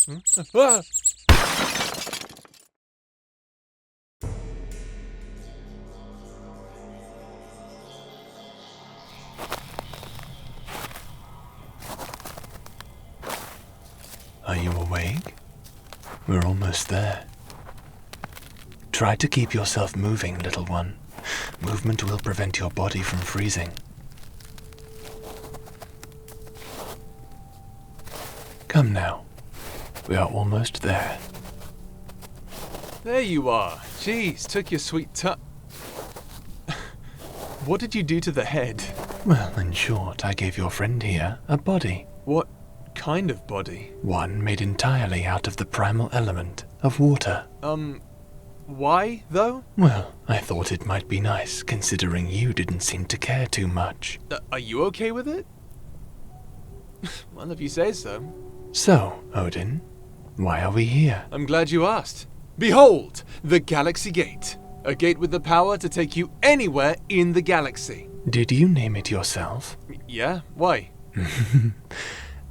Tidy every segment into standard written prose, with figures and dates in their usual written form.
Ah! Are you awake? We're almost there. Try to keep yourself moving, little one. Movement will prevent your body from freezing. Come now. We are almost there. There you are. Jeez, took your sweet time. What did you do to the head? Well, in short, I gave your friend here a body. What kind of body? One made entirely out of the primal element of water. Why, though? Well, I thought it might be nice, considering you didn't seem to care too much. Are you okay with it? Well, if you say so. So, Odin, why are we here? I'm glad you asked. Behold, the Galaxy Gate. A gate with the power to take you anywhere in the galaxy. Did you name it yourself? Yeah? Why?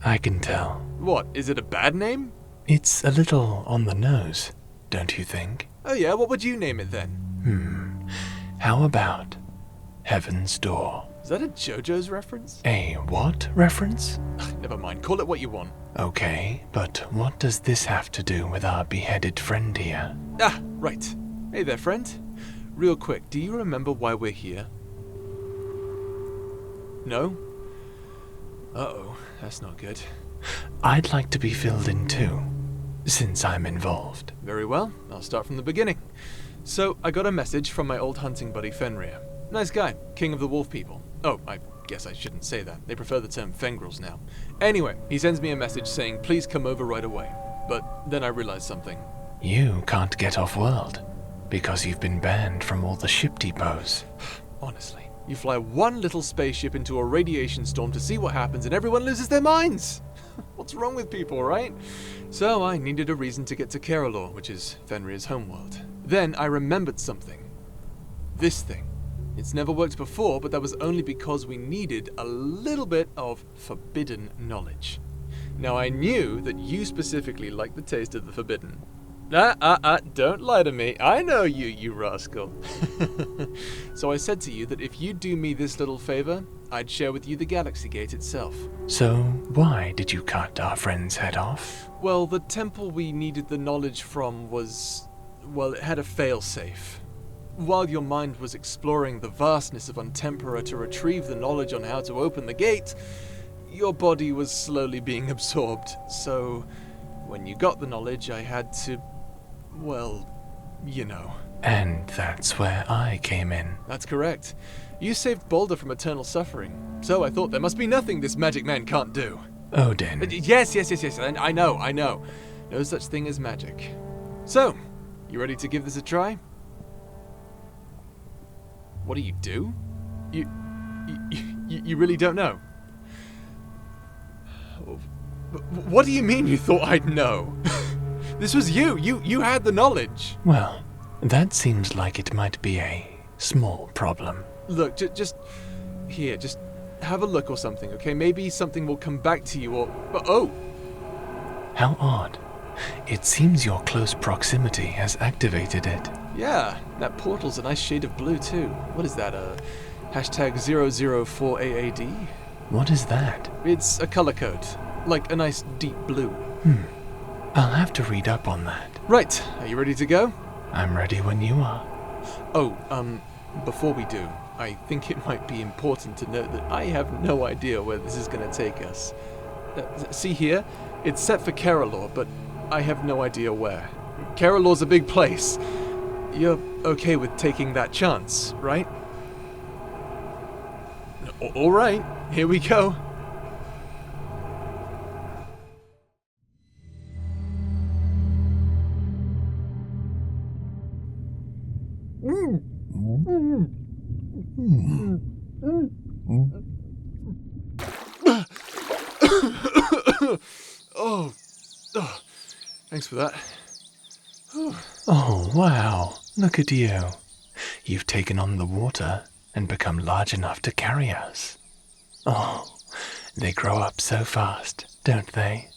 I can tell. What, is it a bad name? It's a little on the nose, don't you think? Oh yeah, what would you name it then? How about Heaven's Door? Is that a JoJo's reference? A what reference? Never mind, call it what you want. Okay, but what does this have to do with our beheaded friend here? Ah, right. Hey there, friend. Real quick, do you remember why we're here? No? Uh-oh, that's not good. I'd like to be filled in too, since I'm involved. Very well, I'll start from the beginning. So, I got a message from my old hunting buddy Fenrir. Nice guy, king of the wolf people. Oh, I guess I shouldn't say that. They prefer the term Fengrils now. Anyway, he sends me a message saying, please come over right away. But then I realized something. You can't get off-world, because you've been banned from all the ship depots. Honestly, you fly one little spaceship into a radiation storm to see what happens and everyone loses their minds. What's wrong with people, right? So I needed a reason to get to Keralore, which is Fenrir's homeworld. Then I remembered something. This thing. It's never worked before, but that was only because we needed a little bit of forbidden knowledge. Now I knew that you specifically liked the taste of the forbidden. Don't lie to me. I know you, you rascal. So I said to you that if you do me this little favor, I'd share with you the Galaxy Gate itself. So why did you cut our friend's head off? Well, the temple we needed the knowledge from was... well, it had a failsafe. While your mind was exploring the vastness of Untempera to retrieve the knowledge on how to open the gate, your body was slowly being absorbed. So, when you got the knowledge, I had to... well, you know. And that's where I came in. That's correct. You saved Balder from eternal suffering. So I thought there must be nothing this magic man can't do. Odin. Yes. I know. No such thing as magic. So, you ready to give this a try? What do you do? You really don't know? What do you mean you thought I'd know? This was you. You had the knowledge. Well, that seems like it might be a small problem. Look, just here, just have a look or something, okay? Maybe something will come back to you or... oh! How odd. It seems your close proximity has activated it. Yeah, that portal's a nice shade of blue too. What is that, hashtag 004AAD? What is that? It's a color code, like a nice deep blue. I'll have to read up on that. Right, are you ready to go? I'm ready when you are. Oh, before we do, I think it might be important to note that I have no idea where this is going to take us. See here? It's set for Keralore, but I have no idea where. Keralore's a big place. You're okay with taking that chance, right? All right, here we go. Oh, thanks for that. Oh, wow. Look at you. You've taken on the water and become large enough to carry us. Oh, they grow up so fast, don't they?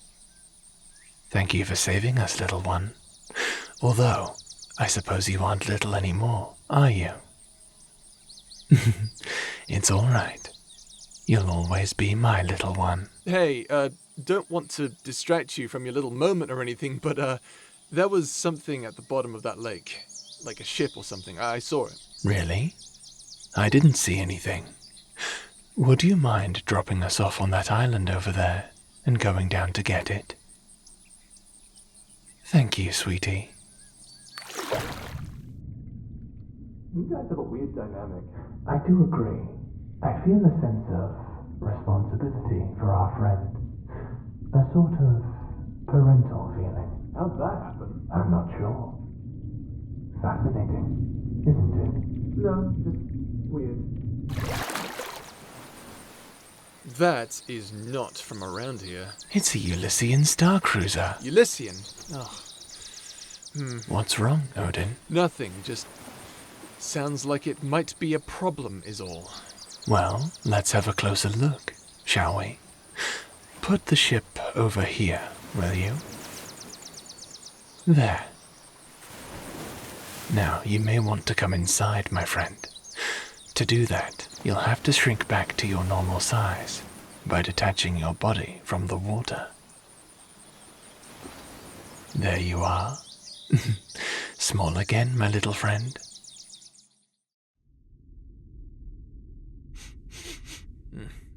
Thank you for saving us, little one. Although, I suppose you aren't little anymore, are you? It's all right. You'll always be my little one. Hey, don't want to distract you from your little moment or anything, but, there was something at the bottom of that lake. Like a ship or something. I saw it. Really? I didn't see anything. Would you mind dropping us off on that island over there and going down to get it? Thank you, sweetie. You guys have a weird dynamic. I do agree. I feel a sense of responsibility for our friend. A sort of parental feeling. How'd that happen? I'm not sure. Fascinating, isn't it? No, just weird. That is not from around here. It's a Ulyssian star cruiser. Ulyssian? Oh. What's wrong, Odin? Nothing, just sounds like it might be a problem is all. Well, let's have a closer look, shall we? Put the ship over here, will you? There. Now, you may want to come inside, my friend. To do that, you'll have to shrink back to your normal size by detaching your body from the water. There you are. Small again, my little friend.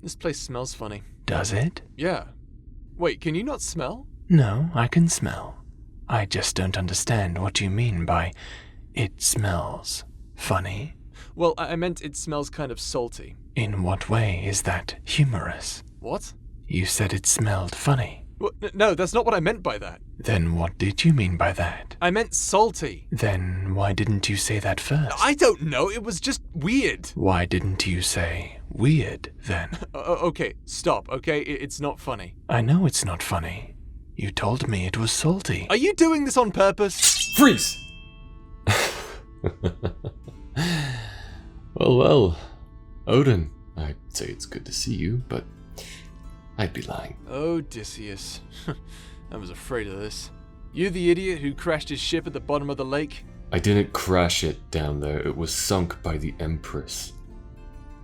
This place smells funny. Does it? Yeah. Wait, can you not smell? No, I can smell. I just don't understand what you mean by it smells funny. Well, I meant it smells kind of salty. In what way is that humorous? What? You said it smelled funny. Well, no, that's not what I meant by that. Then what did you mean by that? I meant salty. Then why didn't you say that first? I don't know, it was just weird. Why didn't you say weird then? Okay, stop, okay? It's not funny. I know it's not funny. You told me it was salty. Are you doing this on purpose? Freeze! Well, Odin, I'd say it's good to see you, but I'd be lying. Odysseus. I was afraid of this. You the idiot who crashed his ship at the bottom of the lake? I didn't crash it down there, it was sunk by the Empress.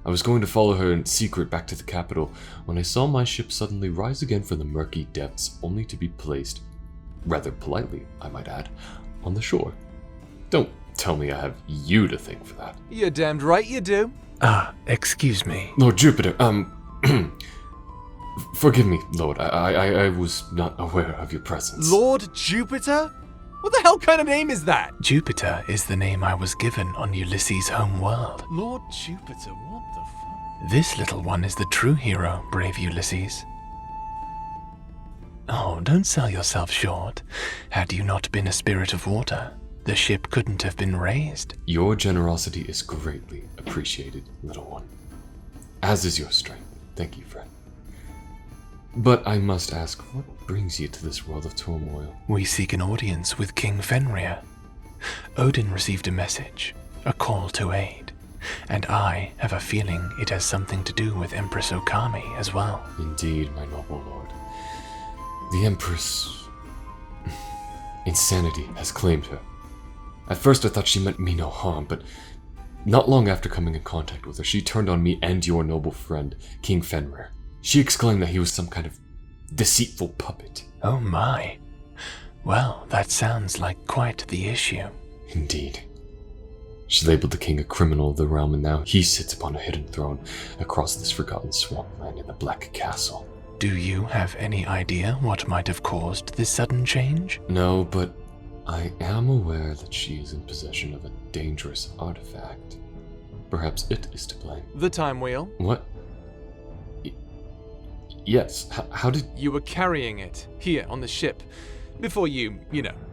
I was going to follow her in secret back to the capital when I saw my ship suddenly rise again from the murky depths, only to be placed, rather politely, I might add, on the shore. Don't tell me I have you to thank for that. You're damned right you do. Excuse me. Lord Jupiter, forgive me, Lord, I was not aware of your presence. Lord Jupiter? What the hell kind of name is that? Jupiter is the name I was given on Ulysses' home world. Lord Jupiter, what the fuck? This little one is the true hero, brave Ulysses. Oh, don't sell yourself short. Had you not been a spirit of water, the ship couldn't have been raised. Your generosity is greatly appreciated, little one. As is your strength. Thank you, friend. But I must ask, what brings you to this world of turmoil? We seek an audience with King Fenrir. Odin received a message, a call to aid, and I have a feeling it has something to do with Empress Okami as well. Indeed, my noble lord. The Empress... Insanity has claimed her. At first I thought she meant me no harm, but not long after coming in contact with her, she turned on me and your noble friend, King Fenrir. She exclaimed that he was some kind of deceitful puppet. Oh my. Well, that sounds like quite the issue. Indeed. She labeled the king a criminal of the realm, and now he sits upon a hidden throne across this forgotten swampland in the Black Castle. Do you have any idea what might have caused this sudden change? No, but I am aware that she is in possession of a dangerous artifact. Perhaps it is to blame. The time wheel. What? Yes, how did... You were carrying it, here on the ship, before you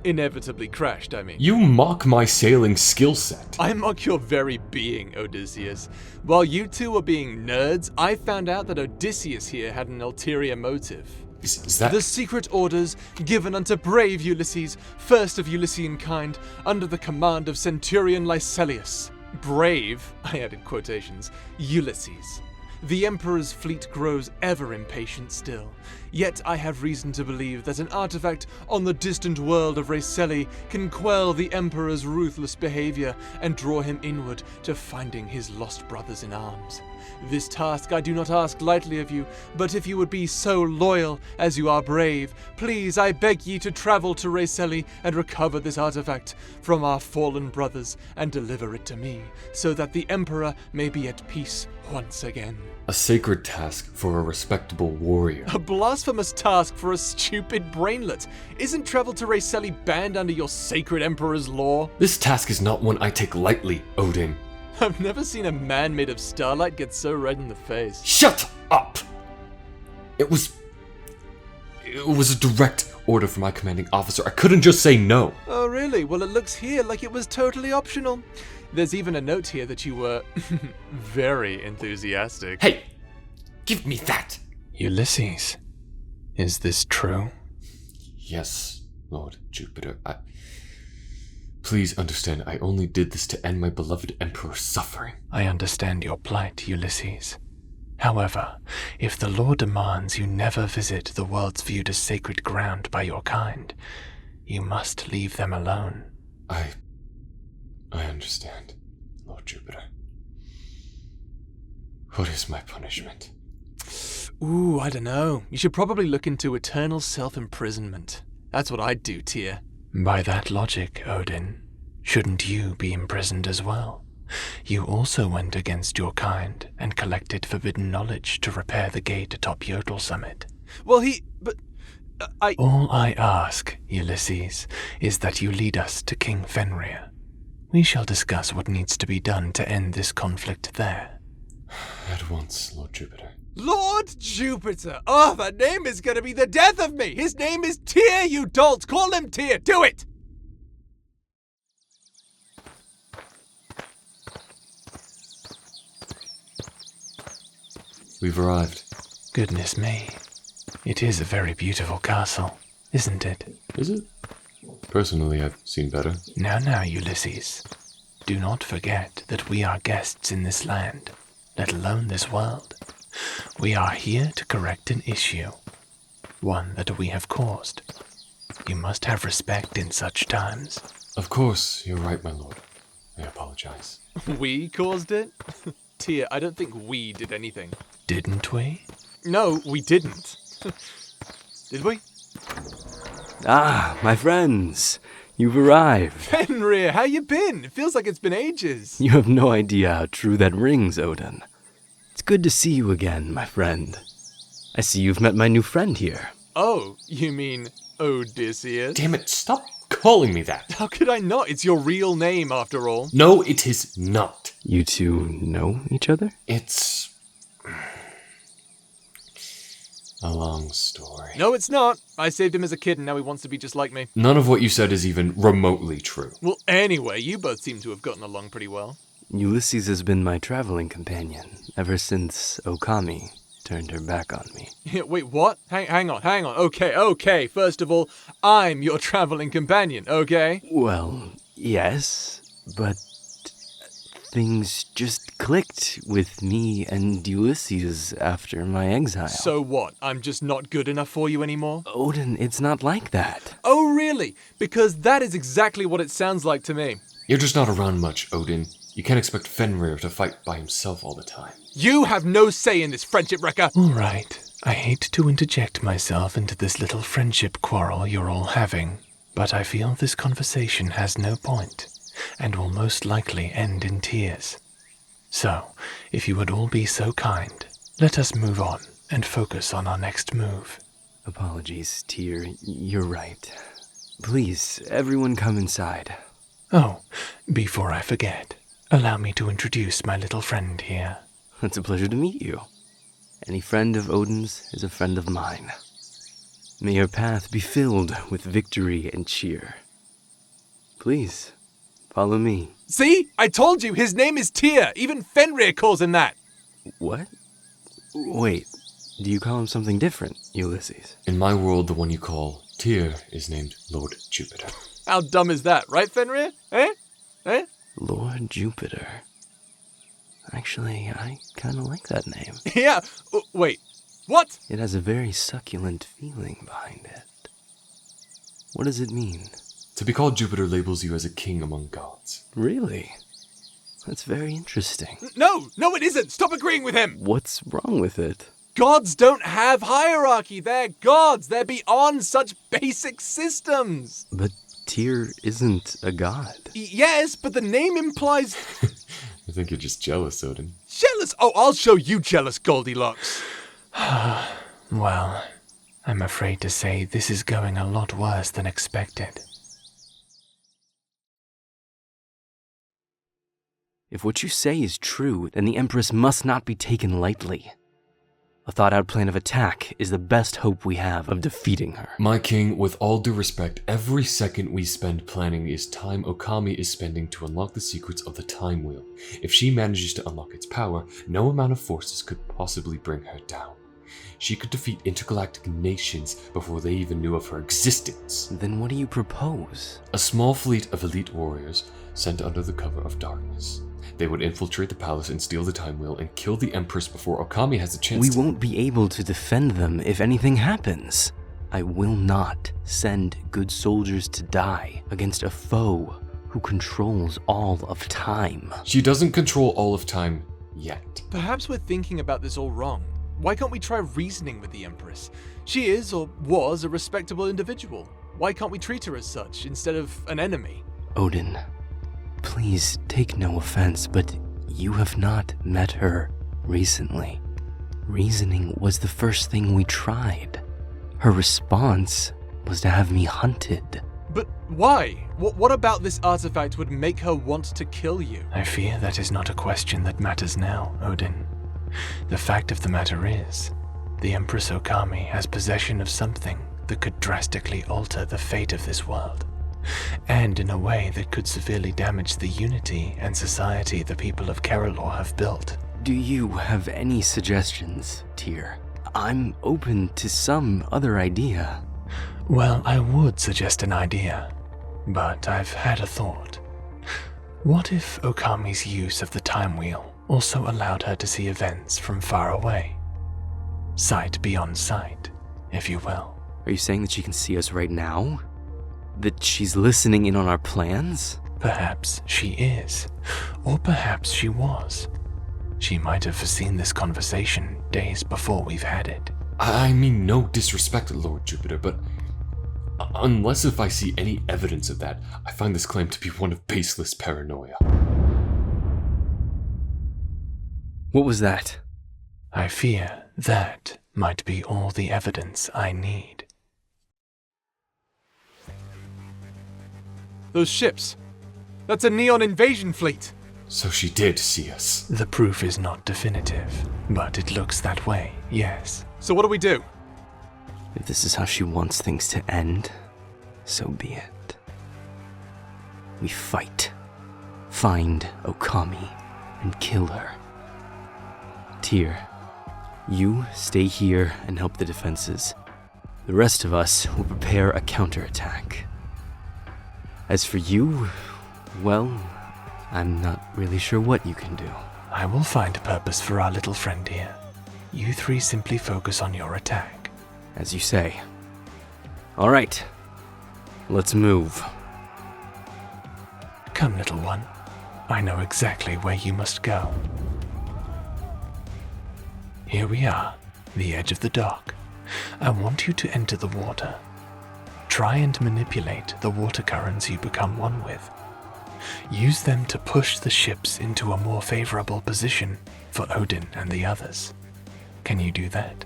inevitably crashed, I mean. You mock my sailing skill set. I mock your very being, Odysseus. While you two were being nerds, I found out that Odysseus here had an ulterior motive. Is that... The secret orders given unto brave Ulysses, first of Ulyssian kind, under the command of Centurion Lycelius. Brave, I added quotations, Ulysses. The Emperor's fleet grows ever impatient still. Yet I have reason to believe that an artifact on the distant world of Rayseli can quell the Emperor's ruthless behavior and draw him inward to finding his lost brothers in arms. This task I do not ask lightly of you, but if you would be so loyal as you are brave, please I beg ye to travel to Rayseli and recover this artifact from our fallen brothers and deliver it to me, so that the Emperor may be at peace once again. A sacred task for a respectable warrior. A blasphemous task for a stupid brainlet. Isn't travel to Rayseli banned under your sacred Emperor's law? This task is not one I take lightly, Odin. I've never seen a man made of starlight get so red in the face. Shut up! It was a direct order from my commanding officer. I couldn't just say no. Oh, really? Well, it looks here like it was totally optional. There's even a note here that you were very enthusiastic. Hey, give me that! Ulysses, is this true? Yes, Lord Jupiter. Please understand, I only did this to end my beloved Emperor's suffering. I understand your plight, Ulysses. However, if the law demands you never visit the worlds viewed as sacred ground by your kind, you must leave them alone. I understand, Lord Jupiter. What is my punishment? Ooh, I don't know. You should probably look into eternal self-imprisonment. That's what I'd do, Tyr. By that logic, Odin, shouldn't you be imprisoned as well? You also went against your kind and collected forbidden knowledge to repair the gate atop Jotl Summit. Well, All I ask, Ulysses, is that you lead us to King Fenrir. We shall discuss what needs to be done to end this conflict there. At once, Lord Jupiter. Lord Jupiter! Oh, that name is gonna be the death of me! His name is Tyr, you dolt! Call him Tyr! Do it! We've arrived. Goodness me. It is a very beautiful castle, isn't it? Is it? Personally, I've seen better. Now, Ulysses. Do not forget that we are guests in this land, let alone this world. We are here to correct an issue, one that we have caused. You must have respect in such times. Of course, you're right, my lord. I apologize. We caused it? Tyr, I don't think we did anything. Didn't we? No, we didn't. Did we? Ah, my friends, you've arrived. Fenrir, how you been? It feels like it's been ages. You have no idea how true that rings, Odin. It's good to see you again, my friend. I see you've met my new friend here. Oh, you mean Odysseus? Damn it, stop calling me that. How could I not? It's your real name, after all. No, it is not. You two know each other? It's a long story. No, it's not. I saved him as a kid and now he wants to be just like me. None of what you said is even remotely true. Well, anyway, you both seem to have gotten along pretty well. Ulysses has been my traveling companion ever since Okami turned her back on me. Wait, what? Hang on. Okay. First of all, I'm your traveling companion, okay? Well, yes, but things just clicked with me and Ulysses after my exile. So what? I'm just not good enough for you anymore? Odin, it's not like that. Oh, really? Because that is exactly what it sounds like to me. You're just not around much, Odin. You can't expect Fenrir to fight by himself all the time. You have no say in this friendship, Wrecker. All right. I hate to interject myself into this little friendship quarrel you're all having, but I feel this conversation has no point, and will most likely end in tears. So, if you would all be so kind, let us move on and focus on our next move. Apologies, Tyr. You're right. Please, everyone come inside. Oh, before I forget, allow me to introduce my little friend here. It's a pleasure to meet you. Any friend of Odin's is a friend of mine. May your path be filled with victory and cheer. Please, follow me. See? I told you, his name is Tyr. Even Fenrir calls him that. What? Wait, do you call him something different, Ulysses? In my world, the one you call Tyr is named Lord Jupiter. How dumb is that, right, Fenrir? Eh? Lord Jupiter. Actually, I kind of like that name. Yeah, wait, what? It has a very succulent feeling behind it. What does it mean? To be called Jupiter labels you as a king among gods. Really? That's very interesting. No, it isn't. Stop agreeing with him. What's wrong with it? Gods don't have hierarchy. They're gods. They're beyond such basic systems. But Tyr isn't a god. Yes, but the name implies... I think you're just jealous, Odin. Jealous? Oh, I'll show you jealous, Goldilocks. Well, I'm afraid to say this is going a lot worse than expected. If what you say is true, then the Empress must not be taken lightly. A thought-out plan of attack is the best hope we have of defeating her. My king, with all due respect, every second we spend planning is time Okami is spending to unlock the secrets of the Time Wheel. If she manages to unlock its power, no amount of forces could possibly bring her down. She could defeat intergalactic nations before they even knew of her existence. Then what do you propose? A small fleet of elite warriors sent under the cover of darkness. They would infiltrate the palace and steal the Time Wheel and kill the Empress before Okami has a chance We won't be able to defend them if anything happens. I will not send good soldiers to die against a foe who controls all of time. She doesn't control all of time yet. Perhaps we're thinking about this all wrong. Why can't we try reasoning with the Empress? She is, or was, a respectable individual. Why can't we treat her as such, instead of an enemy? Odin, please take no offense, but you have not met her recently. Reasoning was the first thing we tried. Her response was to have me hunted. But why? What about this artifact would make her want to kill you? I fear that is not a question that matters now, Odin. The fact of the matter is, the Empress Okami has possession of something that could drastically alter the fate of this world, and in a way that could severely damage the unity and society the people of Keralore have built. Do you have any suggestions, Tyr? I'm open to some other idea. Well, I would suggest an idea, but I've had a thought. What if Okami's use of the Time Wheel also allowed her to see events from far away? Sight beyond sight, if you will. Are you saying that she can see us right now? That she's listening in on our plans? Perhaps she is, or perhaps she was. She might have foreseen this conversation days before we've had it. I mean no disrespect, Lord Jupiter, but unless if I see any evidence of that, I find this claim to be one of baseless paranoia. What was that? I fear that might be all the evidence I need. Those ships. That's a Neon invasion fleet. So she did see us. The proof is not definitive, but it looks that way, yes. So what do we do? If this is how she wants things to end, so be it. We fight. Find Okami and kill her. Tyr, you stay here and help the defenses. The rest of us will prepare a counterattack. As for you, well, I'm not really sure what you can do. I will find a purpose for our little friend here. You three simply focus on your attack. As you say. All right, let's move. Come, little one. I know exactly where you must go. Here we are, the edge of the dock. I want you to enter the water. Try and manipulate the water currents you become one with. Use them to push the ships into a more favorable position for Odin and the others. Can you do that?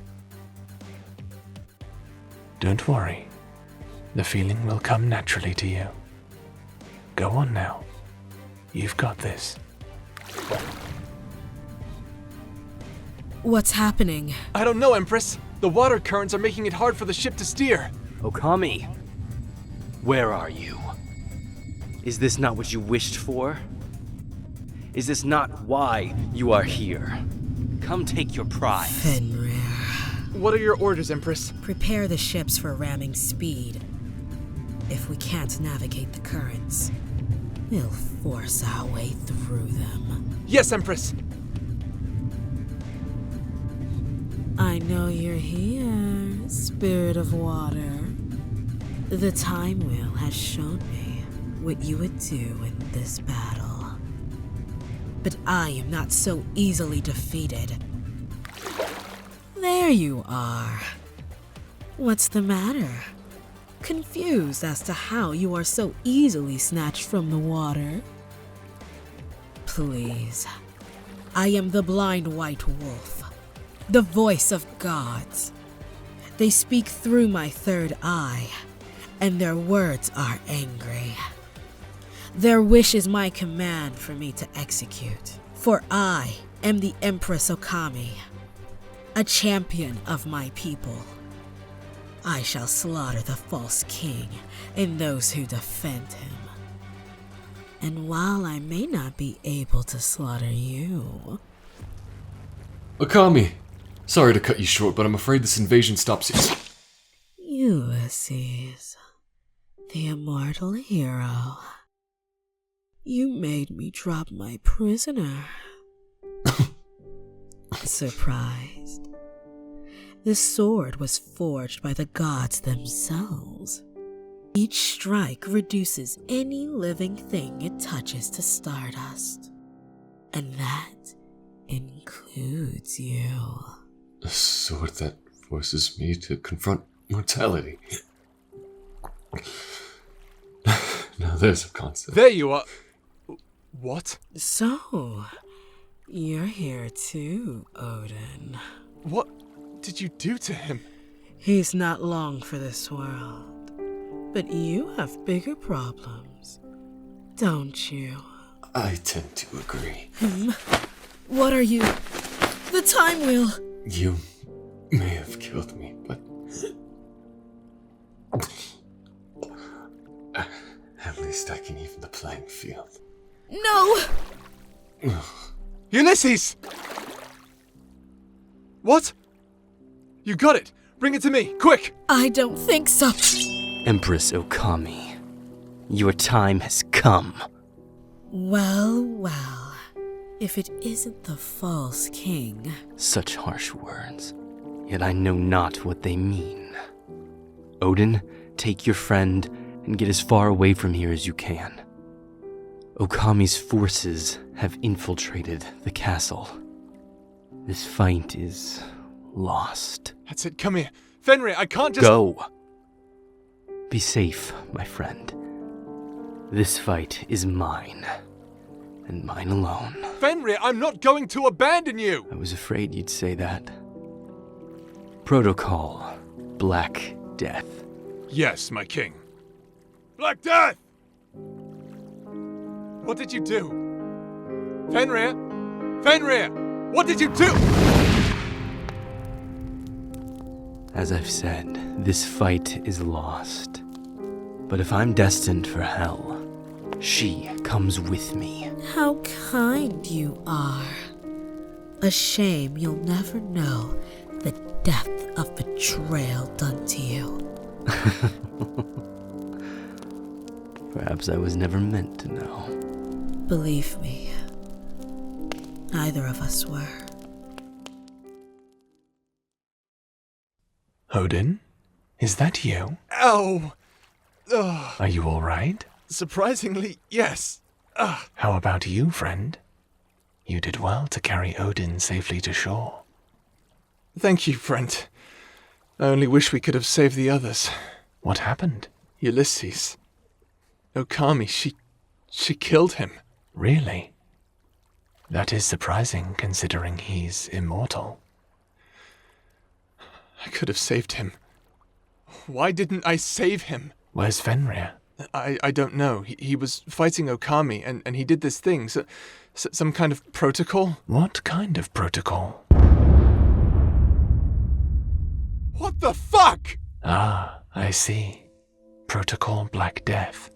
Don't worry. The feeling will come naturally to you. Go on now. You've got this. What's happening? I don't know, Empress. The water currents are making it hard for the ship to steer. Okami, where are you? Is this not what you wished for? Is this not why you are here? Come take your prize. Fenrir. What are your orders, Empress? Prepare the ships for ramming speed. If we can't navigate the currents, we'll force our way through them. Yes, Empress. I know you're here, spirit of water. The time wheel has shown me what you would do in this battle. But I am not so easily defeated. There you are. What's the matter? Confused as to how you are so easily snatched from the water? Please. I am the blind white wolf, the voice of gods. They speak through my third eye, and their words are angry. Their wish is my command for me to execute, for I am the Empress Okami, a champion of my people. I shall slaughter the false king and those who defend him. And while I may not be able to slaughter you... Okami! Sorry to cut you short, but I'm afraid this invasion stops you. Ulysses, the immortal hero. You made me drop my prisoner. Surprised? This sword was forged by the gods themselves. Each strike reduces any living thing it touches to stardust. And that includes you. A sword that forces me to confront mortality. Now there's a concept. There you are. What? So, you're here too, Odin. What did you do to him? He's not long for this world. But you have bigger problems, don't you? I tend to agree. What are you? The time wheel! You may have killed me, but... at least I can even the playing field. No! Ulysses! What? You got it! Bring it to me, quick! I don't think so. Empress Okami, your time has come. Well, well. If it isn't the false king. Such harsh words, yet I know not what they mean. Odin, take your friend and get as far away from here as you can. Okami's forces have infiltrated the castle. This fight is lost. That's it, come here. Fenrir, I can't just— Go! Be safe, my friend. This fight is mine, and mine alone. Fenrir, I'm not going to abandon you! I was afraid you'd say that. Protocol, Black Death. Yes, my king. Black Death! What did you do? Fenrir? Fenrir! What did you do? As I've said, this fight is lost. But if I'm destined for hell, she comes with me. How kind you are. A shame you'll never know the depth of betrayal done to you. Perhaps I was never meant to know. Believe me, neither of us were. Odin? Is that you? Ow! Ugh. Are you all right? Surprisingly, yes. Ugh. How about you, friend? You did well to carry Odin safely to shore. Thank you, friend. I only wish we could have saved the others. What happened? Ulysses. Okami, she killed him. Really? That is surprising, considering he's immortal. I could have saved him. Why didn't I save him? Where's Fenrir? I don't know. He was fighting Okami, and he did this thing. Some kind of protocol? What kind of protocol? What the fuck? Ah, I see. Protocol Black Death.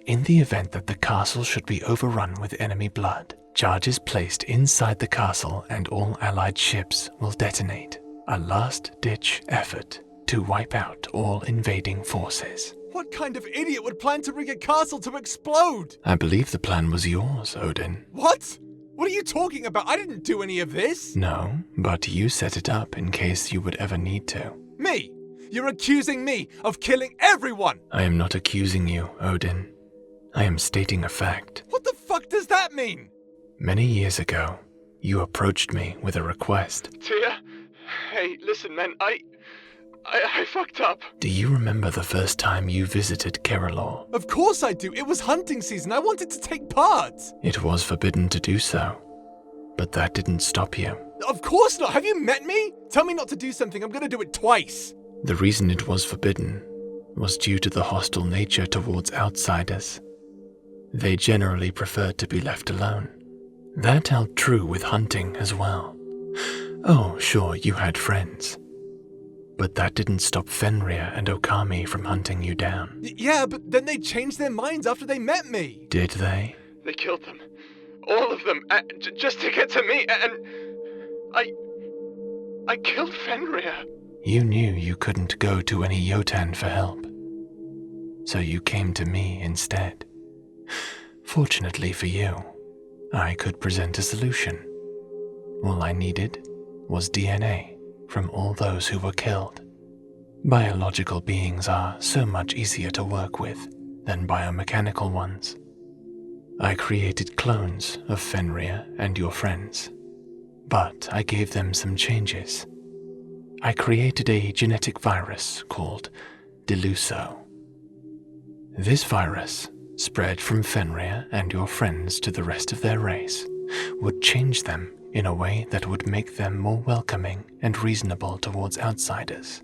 In the event that the castle should be overrun with enemy blood, charges placed inside the castle and all allied ships will detonate. A last-ditch effort to wipe out all invading forces. What kind of idiot would plan to rig a castle to explode? I believe the plan was yours, Odin. What? What are you talking about? I didn't do any of this. No, but you set it up in case you would ever need to. Me? You're accusing me of killing everyone! I am not accusing you, Odin. I am stating a fact. What the fuck does that mean? Many years ago, you approached me with a request. Tia? Hey, listen, man, I fucked up. Do you remember the first time you visited Keralore? Of course I do. It was hunting season. I wanted to take part. It was forbidden to do so, but that didn't stop you. Of course not. Have you met me? Tell me not to do something. I'm going to do it twice. The reason it was forbidden was due to the hostile nature towards outsiders. They generally preferred to be left alone. That held true with hunting as well. Oh, sure, you had friends. But that didn't stop Fenrir and Okami from hunting you down. Yeah, but then they changed their minds after they met me. Did they? They killed them. All of them. Just to get to me. And I killed Fenrir. You knew you couldn't go to any Jotun for help. So you came to me instead. Fortunately for you, I could present a solution. All I needed was DNA from all those who were killed. Biological beings are so much easier to work with than biomechanical ones. I created clones of Fenrir and your friends, but I gave them some changes. I created a genetic virus called Deluso. This virus, spread from Fenrir and your friends to the rest of their race, would change them in a way that would make them more welcoming and reasonable towards outsiders,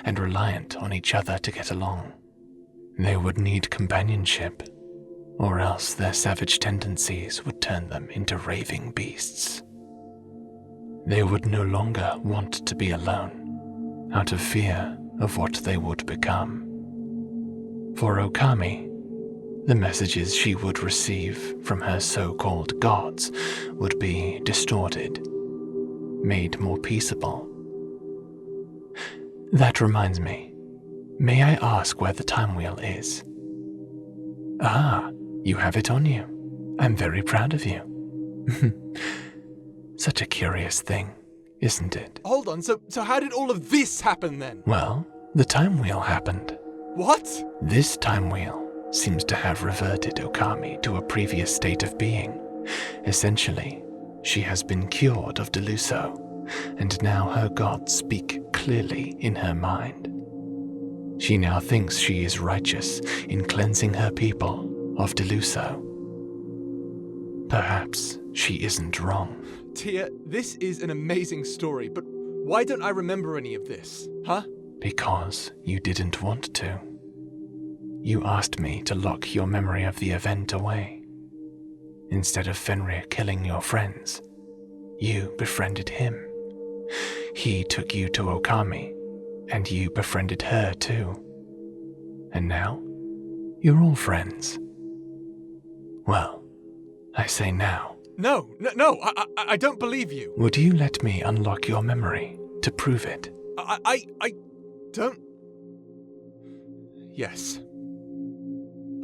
and reliant on each other to get along. They would need companionship, or else their savage tendencies would turn them into raving beasts. They would no longer want to be alone, out of fear of what they would become. For Okami, the messages she would receive from her so-called gods would be distorted, made more peaceable. That reminds me, may I ask where the time wheel is? Ah, you have it on you. I'm very proud of you. Such a curious thing, isn't it? Hold on, so how did all of this happen then? Well, the time wheel happened. What? This time wheel seems to have reverted Okami to a previous state of being. Essentially, she has been cured of Deluso, and now her gods speak clearly in her mind. She now thinks she is righteous in cleansing her people of Deluso. Perhaps she isn't wrong. Tia, this is an amazing story, but why don't I remember any of this, huh? Because you didn't want to. You asked me to lock your memory of the event away. Instead of Fenrir killing your friends, you befriended him. He took you to Okami, and you befriended her too. And now, you're all friends. Well, I say now. No, I don't believe you. Would you let me unlock your memory to prove it? I don't... Yes.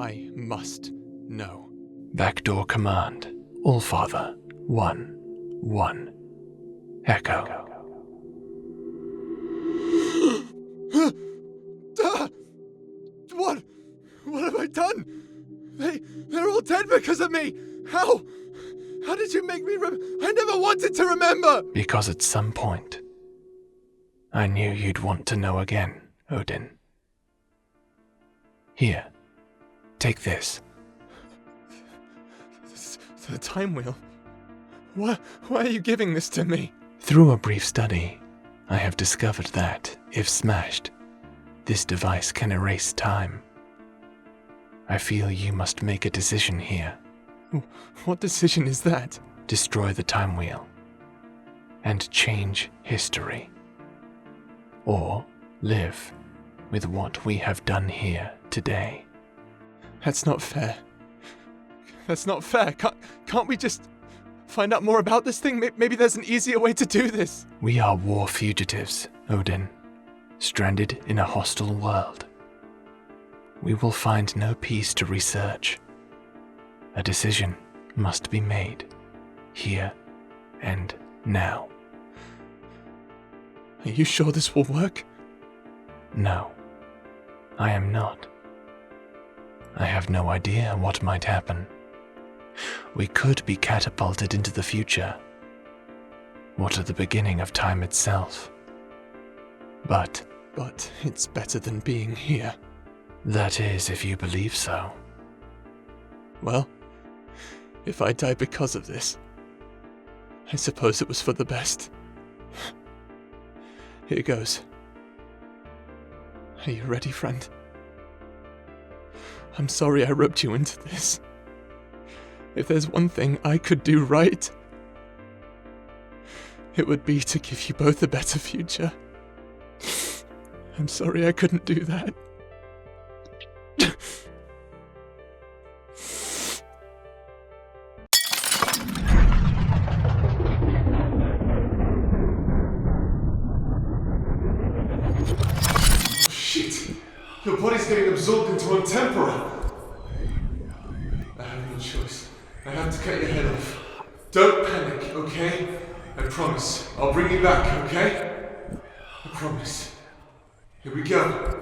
I must know. Backdoor command. Allfather 1-1. Echo. What have I done? They're all dead because of me. How did you make me I never wanted to remember. Because at some point, I knew you'd want to know again, Odin. Here, take this. The time wheel. Why are you giving this to me? Through a brief study, I have discovered that, if smashed, this device can erase time. I feel you must make a decision here. What decision is that? Destroy the time wheel and change history. Or live with what we have done here today. That's not fair. That's not fair. Can't we just find out more about this thing? Maybe there's an easier way to do this. We are war fugitives, Odin, stranded in a hostile world. We will find no peace to research. A decision must be made. here and now. Are you sure this will work? No, I am not. I have no idea what might happen. We could be catapulted into the future, or to the beginning of time itself. But it's better than being here. that is if you believe so. Well, if I die because of this, I suppose it was for the best. Here goes. Are you ready, friend? I'm sorry I roped you into this. If there's one thing I could do right, it would be to give you both a better future. I'm sorry I couldn't do that. Shit! Your body's getting absorbed into one temporal. I have no choice. I have to cut your head off. Don't panic, okay? I promise. I'll bring you back, okay? I promise. Here we go.